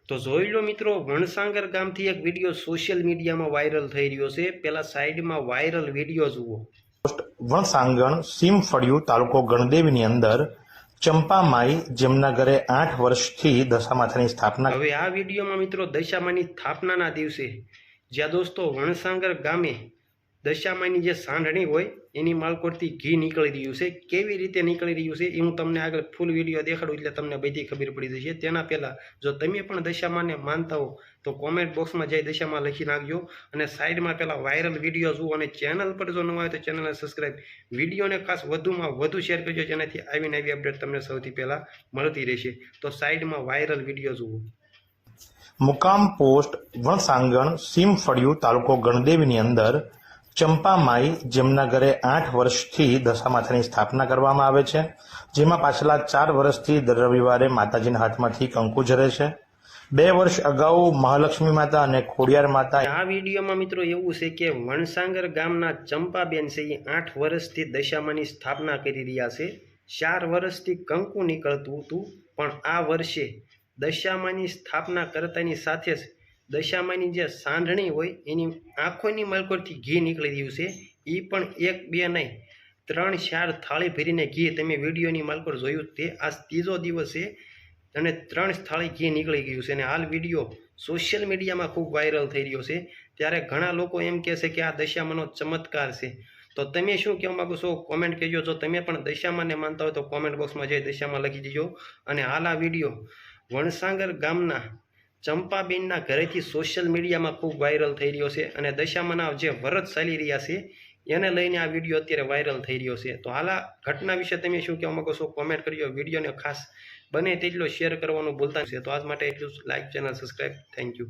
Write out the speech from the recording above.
તો જોઈ લો મિત્રો, વણસાંગર ગામથી એક વિડીયો સોશિયલ મીડિયામાં વાયરલ થઈ રહ્યો છે. પેલા સાઈડમાં વાયરલ વિડીયો જુઓ. વણસાંગણ સીમફળિયું તાલુકો ગણદેવીની અંદર ચંપામાઈ જેમના ઘરે 8 વર્ષથી દશામાતાની સ્થાપના. હવે આ વિડીયોમાં મિત્રો દશામાની સ્થાપનાના દિવસે જ્યાં દોસ્તો વણસાંગર ગામે દશામાની જે સાંઢણી હોય એની માલકોટથી ઘી નીકળી રહ્યું છે. કેવી રીતે નીકળી રહ્યું છે એ હું તમને આગળ ફૂલ વિડીયો દેખાડું એટલે તમને બધી ખબર પડી જશે. તેના પહેલાં જો તમે પણ દશામાને માનતા હો તો કોમેન્ટ બોક્સમાં જઈ દશામાં લખી નાખજો અને સાઈડમાં પહેલાં વાયરલ વિડીયો જુઓ અને ચેનલ પર જો નવા હોય તો ચેનલને સબસ્ક્રાઈબ, વિડીયોને ખાસ વધુમાં વધુ શેર કરજો જેનાથી આવીને આવી અપડેટ તમને સૌથી પહેલાં મળતી રહેશે. તો સાઈડમાં વાયરલ વિડીયો જુઓ. મુકામ પોસ્ટ વણસાંગણ સીમફળિયું તાલુકો ગણદેવીની અંદર ચંપામાઈ જેમના ઘરે 8 વર્ષથી દશામાતાની સ્થાપના કરવામાં આવે છે, જેમાં પાછલા 4 વર્ષથી દર રવિવારે માતાજીના હાથમાંથી કંકુ ઝરે છે. 2 વર્ષ અગાઉ મહાલક્ષ્મી માતા અને ખોડિયાર માતા. આ વિડીયોમાં મિત્રો એવું છે કે વણસાંગર ગામના ચંપાબેન છે એ 8 વર્ષથી દશામાની સ્થાપના કરી રહ્યા છે. 4 વર્ષથી કંકુ નીકળતું હતું, પણ આ વર્ષે દશામાની સ્થાપના કરતાની સાથે જ દશામાની જે સાંઢણી હોય એની આંખોની મલકોટથી ઘી નીકળી રહ્યું છે. એ પણ 1 2 નહીં, 3 4 થાળી ભરીને ઘી. તમે વિડીયોની માલકોટ જોયું તે આ ત્રીજો દિવસ છે અને 3 થાળી ઘી નીકળી ગયું છે અને હાલ વિડીયો સોશિયલ મીડિયામાં ખૂબ વાયરલ થઈ રહ્યો છે. ત્યારે ઘણા લોકો એમ કહે છે કે આ દશામાનો ચમત્કાર છે. તો તમે શું કહેવા માગો છો કોમેન્ટ કહેજો. જો તમે પણ દશામાને માનતા હોય તો કોમેન્ટ બોક્સમાં જઈ દશામાં લખી દેજો. અને હાલ આ વિડીયો વણસાંગર ગામના ચંપાબેનના ઘરેથી સોશિયલ મીડિયામાં ખૂબ વાયરલ થઈ રહ્યો છે અને દશામાના જે વ્રત ચાલી રહ્યા છે એને લઈને આ વિડીયો અત્યારે વાયરલ થઈ રહ્યો છે. તો હાલ આ ઘટના વિશે તમે શું કહેવા માગો છો કોમેન્ટ કરજો. વિડીયોને ખાસ બને તેટલો શેર કરવાનું ભૂલતા નથી. તો આજ માટે એટલું જ. Like, channel subscribe. Thank you.